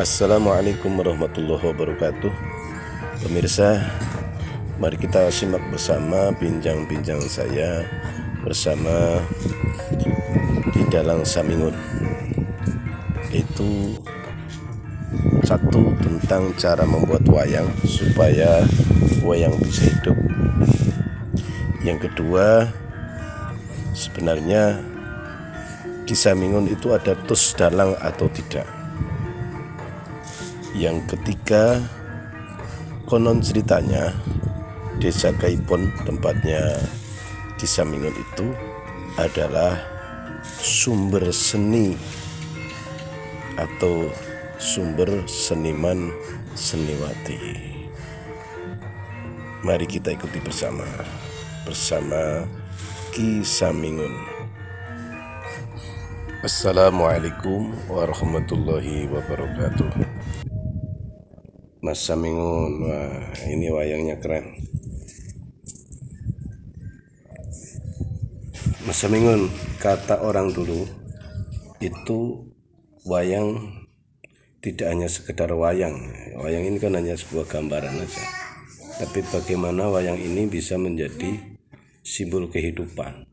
Assalamualaikum warahmatullahi wabarakatuh. Pemirsa, mari kita simak bersama bincang-bincang saya bersama di Dalang Samingun. Itu satu, tentang cara membuat wayang supaya wayang bisa hidup. Yang kedua, sebenarnya di Samingun itu ada tus dalang atau tidak. Yang ketiga, konon ceritanya Desa Kaipon, tempatnya di Samingun itu adalah sumber seni atau sumber seniman seniwati. Mari kita ikuti bersama Ki Samingun. Assalamualaikum warahmatullahi wabarakatuh. Mas Samingun, wah ini wayangnya keren. Mas Samingun, kata orang dulu itu wayang tidak hanya sekedar wayang. Wayang ini kan hanya sebuah gambaran saja. Tapi bagaimana wayang ini bisa menjadi simbol kehidupan.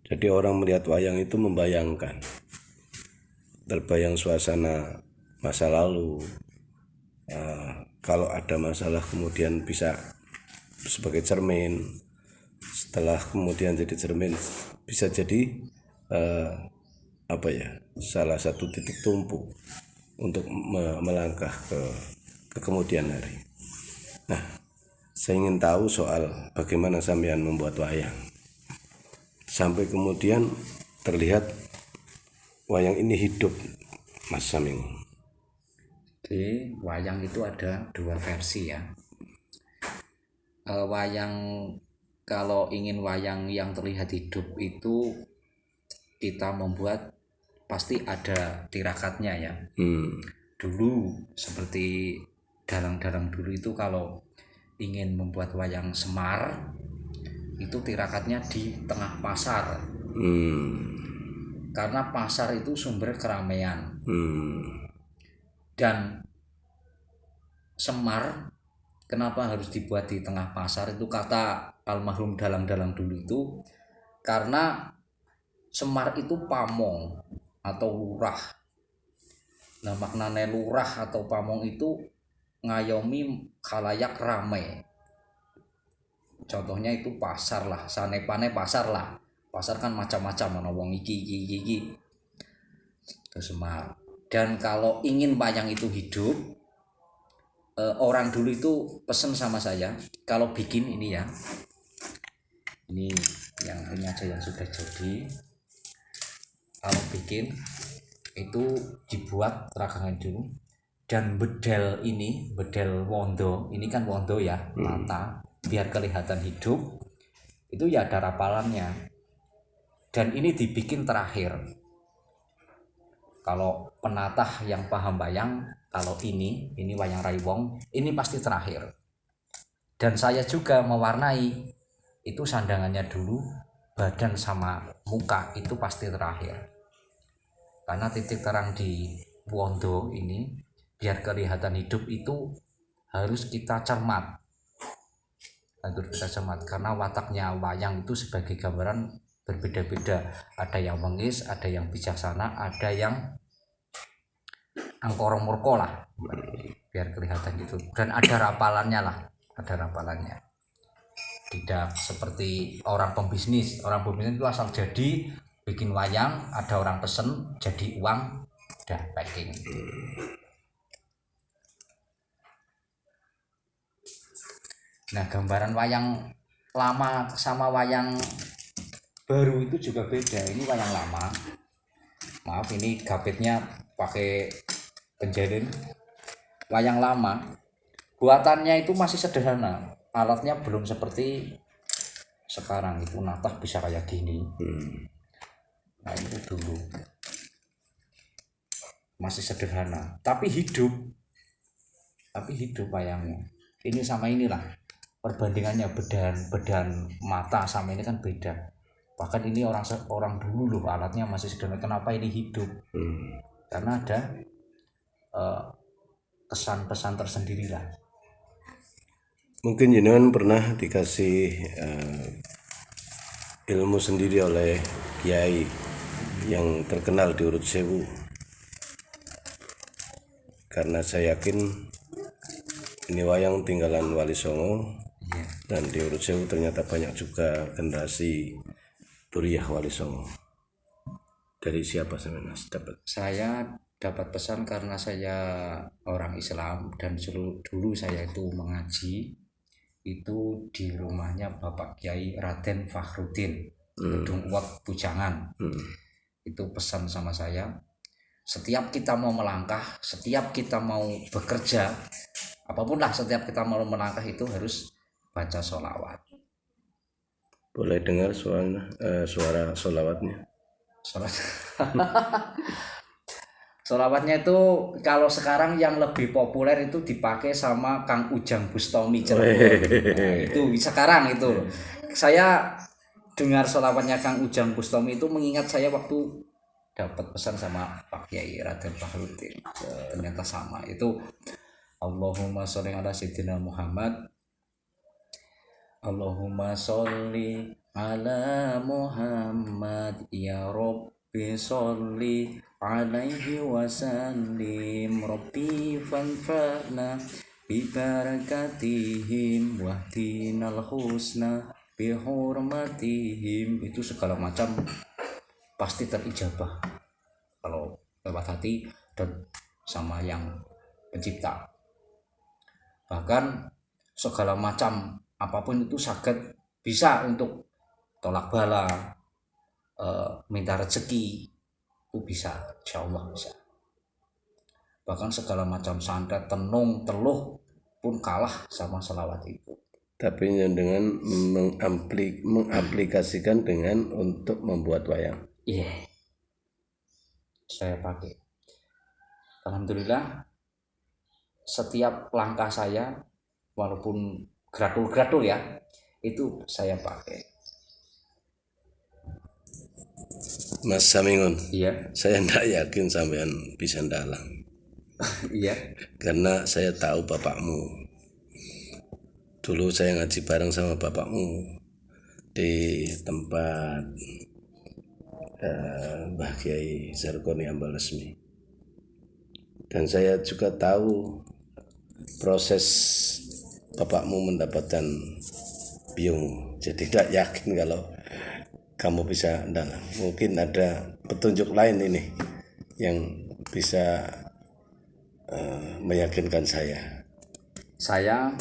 Jadi orang melihat wayang itu membayangkan, terbayang suasana masa lalu. Kalau ada masalah kemudian bisa sebagai cermin, setelah kemudian jadi cermin bisa jadi salah satu titik tumpu untuk melangkah ke kemudian hari. Nah, saya ingin tahu soal bagaimana sampean membuat wayang sampai kemudian terlihat wayang ini hidup, Mas Samingun. Jadi wayang itu ada dua versi ya. Wayang, kalau ingin wayang yang terlihat hidup itu kita membuat pasti ada tirakatnya ya. Dulu seperti dalang-dalang dulu itu kalau ingin membuat wayang Semar itu tirakatnya di tengah pasar. Karena pasar itu sumber keramaian. Dan Semar kenapa harus dibuat di tengah pasar, itu kata almarhum dalang-dalang dulu itu karena Semar itu pamong atau lurah. Nah, maknanya lurah atau pamong itu ngayomi khalayak ramai. Contohnya itu pasar lah, sanepane pasar lah. Pasar kan macam-macam, ana wong iki. Itu Semar. Dan kalau ingin wayang itu hidup, orang dulu itu pesen sama saya, kalau bikin ini ya, ini yang ini aja yang sudah jadi, kalau bikin itu dibuat teragangan dulu, dan bedel wondo, ini kan wondo ya, mata, biar kelihatan hidup, itu ya ada rapalannya, dan ini dibikin terakhir. Kalau penatah yang paham wayang, kalau ini wayang Raiwong, ini pasti terakhir. Dan saya juga mewarnai, itu sandangannya dulu, badan sama muka itu pasti terakhir. Karena titik terang di wondo ini biar kelihatan hidup itu harus kita cermat. Karena wataknya wayang itu sebagai gambaran berbeda-beda. Ada yang mengis, ada yang bijaksana, ada yang angkoro murko lah, biar kelihatan gitu. Dan ada rapalannya lah, tidak seperti orang pembisnis itu asal jadi bikin wayang, ada orang pesen jadi uang, udah packing. Nah, gambaran wayang lama sama wayang baru itu juga beda. Ini wayang lama, maaf ini gapitnya pakai penjalin. Wayang lama buatannya itu masih sederhana, alatnya belum seperti sekarang itu natah bisa kayak gini. Nah, itu dulu masih sederhana tapi hidup wayangnya. Ini sama inilah perbandingannya, bedan mata sama ini kan beda. Bahkan ini orang dulu loh, alatnya masih sederhana. Kenapa ini hidup? Karena ada kesan-pesan tersendiri lah. Mungkin jenengan pernah dikasih ilmu sendiri oleh kiai yang terkenal di Urut Sewu, karena saya yakin ini wayang tinggalan Wali Songo, Iya. dan di Urut Sewu ternyata banyak juga generasi Turiah Wali Songo. Dari siapa sampean Mas dapat? Saya dapat pesan karena saya orang Islam dan dulu saya itu mengaji itu di rumahnya Bapak Kiai Raden Fakhruddin, Gedung Uwak Bujangan. Itu pesan sama saya, setiap kita mau melangkah, setiap kita mau bekerja, apapun lah, setiap kita mau melangkah itu harus baca sholawat. Boleh dengar suara sholawatnya? Sholawatnya itu kalau sekarang yang lebih populer itu dipakai sama Kang Ujang Bustomi Cirebon. Nah, itu sekarang itu. Saya dengar sholawatnya Kang Ujang Bustomi itu mengingat saya waktu dapat pesan sama Pak Kiai Raden Fakhruddin. Ternyata sama. Itu Allahumma sholli ala sayyidina Muhammad. Allahumma sholli ala Muhammad ya Rabbi sholli alaihi wasallim Rabbi fanfa'na bibarakatihim wahdinal husna bihurmatihim. Itu segala macam pasti terijabah kalau lewat hati dan sama yang pencipta. Bahkan segala macam apapun itu saged bisa untuk tolak bala, minta rezeki, itu bisa, insya Allah bisa. Bahkan segala macam santet, tenung, teluh pun kalah sama selawat itu. Tapi dengan mengaplikasikan dengan untuk membuat wayang. Iya, saya pakai. Alhamdulillah, setiap langkah saya, walaupun gratul-gratul ya, itu saya pakai. Mas Samingun, Iya, saya tidak yakin sampean bisa dalang, iya, karena saya tahu bapakmu. Dulu saya ngaji bareng sama bapakmu di tempat Mbah Kiai Zarkoni Ambal Resmi, dan saya juga tahu proses bapakmu mendapatkan biung. Jadi tidak yakin kalau kamu bisa dalang. Mungkin ada petunjuk lain ini yang bisa meyakinkan saya. saya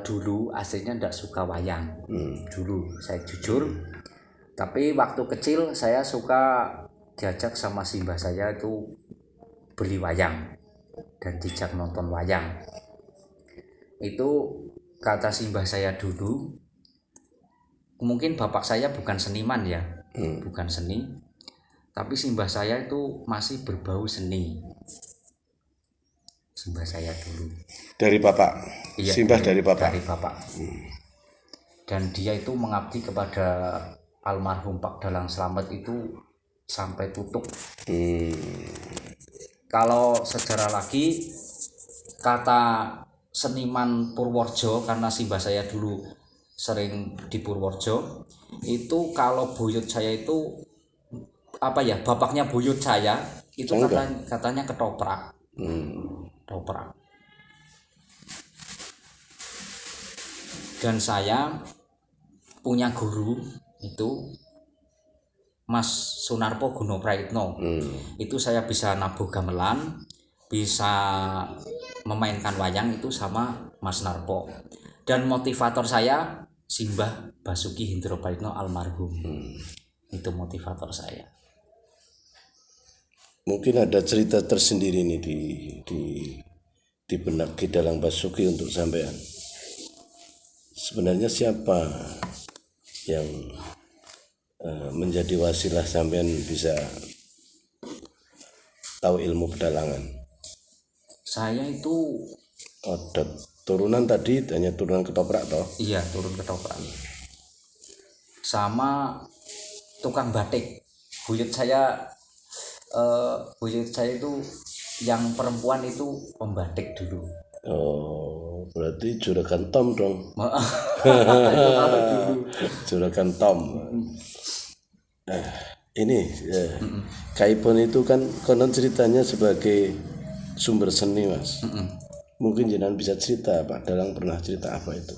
dulu aslinya tidak suka wayang. Dulu saya jujur, tapi waktu kecil saya suka diajak sama simbah saya itu beli wayang dan dijak nonton wayang. Itu kata simbah saya dulu, mungkin bapak saya bukan seniman ya, bukan seni, tapi simbah saya itu masih berbau seni. Simbah saya dulu. Dari bapak? Iya, Simbah dari bapak? Dari bapak. Dan dia itu mengabdi kepada almarhum Pak Dalang Slamet itu sampai tutup. Kalau sejarah lagi, kata seniman Purworejo, karena simbah saya dulu sering di Purworejo, itu kalau buyut saya itu bapaknya buyut saya itu katanya ketoprak. Ketoprak. Dan saya punya guru itu Mas Sunarpo Guno Praitno. Itu saya bisa nabuh gamelan, bisa memainkan wayang itu sama Mas Narpo. Dan motivator saya Simbah Basuki Hindro Praitno almarhum. Itu motivator saya. Mungkin ada cerita tersendiri nih di benak Ki Dalang Basuki untuk sampean. Sebenarnya siapa yang menjadi wasilah sampean bisa tahu ilmu pedalangan? Saya itu Ada turunan tadi, hanya turunan ketoprak toh? iya, turun ketoprak. Sama tukang batik. Buyut saya itu yang perempuan itu pembatik dulu. Oh, berarti juragan Tom dong. Itu kalau dulu. Juragan Tom. Ini Kaipon itu kan konon ceritanya sebagai sumber seni, Mas. Mungkin jenengan bisa cerita, Pak Dalang pernah cerita apa itu?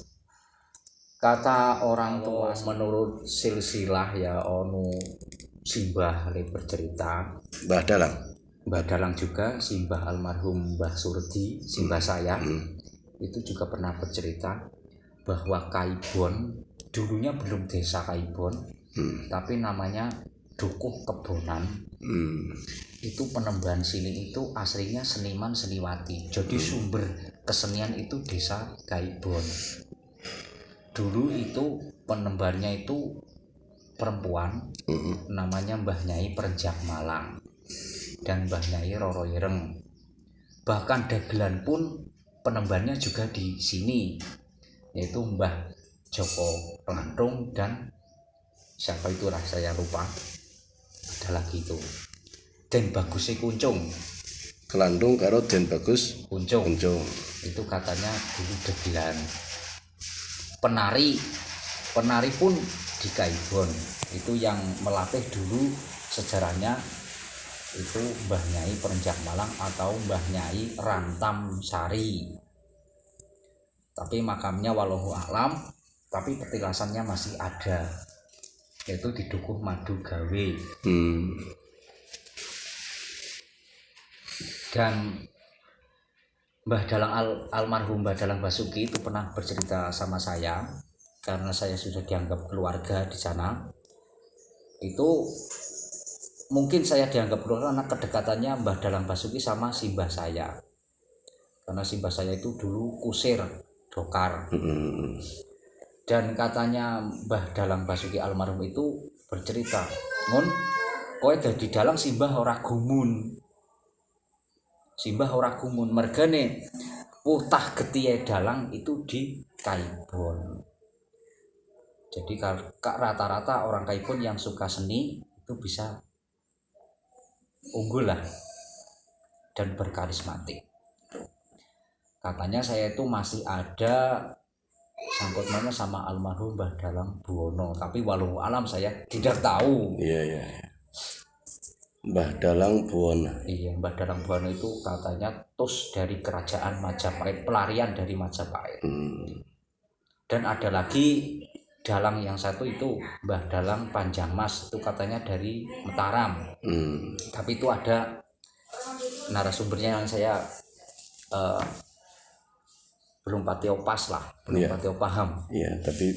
Kata orang tua menurut silsilah ya onu Simbah le bercerita, Mbah Dalang. Mbah Dalang juga, Simbah almarhum Mbah Surdi, Simbah saya itu juga pernah bercerita bahwa Kaibon dulunya belum desa Kaibon, tapi namanya Dukuh Kebonan. Itu Penemban Siling itu aslinya seniman seniwati. Jadi sumber kesenian itu desa Kaibon. Dulu itu penembannya itu perempuan, namanya Mbah Nyai Perenjak Malang dan Mbah Nyai Roro Ireng. Bahkan dagelan pun penembannya juga di sini, yaitu Mbah Joko Pelantung dan siapa itu lah saya lupa, ada lagi itu Den Bagusé Kuncung. Kelandung karo Den Bagus Kuncung Kuncung. itu katanya dulu dagelan. Penari pun di Kaibon, itu yang melatih dulu sejarahnya itu Mbah Nyai Perenjak Malang atau Mbah Nyai Rantam Sari. Tapi makamnya wallahu a'lam, tapi petilasannya masih ada, yaitu di Dukuh Madu Gawe. Dan Mbah Dalang almarhum Mbah Dalang Basuki itu pernah bercerita sama saya, karena saya sudah dianggap keluarga di sana. Itu mungkin saya dianggap keluarga karena kedekatannya Mbah Dalang Basuki sama simbah saya, karena simbah saya itu dulu kusir dokar. Dan katanya Mbah Dalang Basuki almarhum itu bercerita, "Ngun, kowe dadi dalang simbah ora gumun. Simbah ora gumun, mergane utah getihe dalang itu di Kaibon." Jadi rata-rata orang Kaibon yang suka seni itu bisa unggul lah dan berkarismatik. Katanya saya itu masih ada sangkut pautnya sama almarhum Mbah Dalang Buwono, tapi wallahu alam saya tidak tahu. Iya. Mbah Dalang Buwono. Iya, Mbah Dalang Buwono itu katanya tus dari kerajaan Majapahit, pelarian dari Majapahit. Dan ada lagi dalang yang satu itu Mbah Dalang Panjang Mas, itu katanya dari Mataram. Tapi itu ada narasumbernya yang saya belum patio pas lah, belum patio paham. Iya, tapi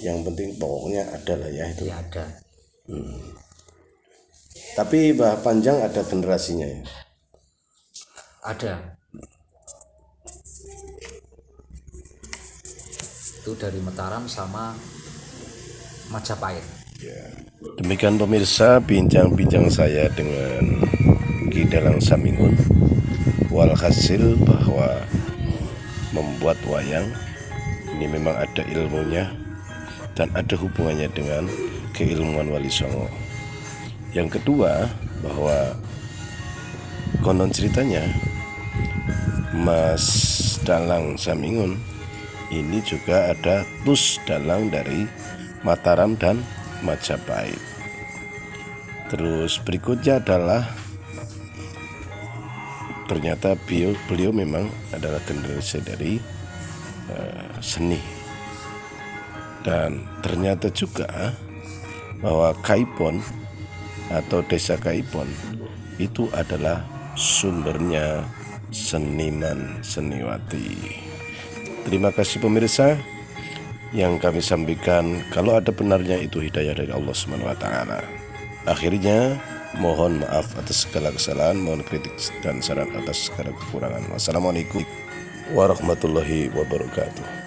yang penting pokoknya ada lah ya itu. Iya ada. Tapi Mbah Panjang ada generasinya ya? Ada. Itu dari Mataram sama Majapahit. Ya. Demikian pemirsa bincang-bincang saya dengan Ki Dalang Samingun. Walhasil bahwa membuat wayang ini memang ada ilmunya dan ada hubungannya dengan keilmuan Wali Songo. Yang kedua, bahwa konon ceritanya Mas Dalang Samingun ini juga ada tus dalang dari Mataram dan Majapahit. Terus berikutnya adalah ternyata beliau memang adalah generasi dari seni. Dan ternyata juga bahwa Kaipon atau desa Kaipon itu adalah sumbernya seniman seniwati. Terima kasih pemirsa, yang kami sampaikan kalau ada benarnya itu hidayah dari Allah SWT. Akhirnya mohon maaf atas segala kesalahan, mohon kritik dan saran atas segala kekurangan. Wassalamualaikum warahmatullahi wabarakatuh.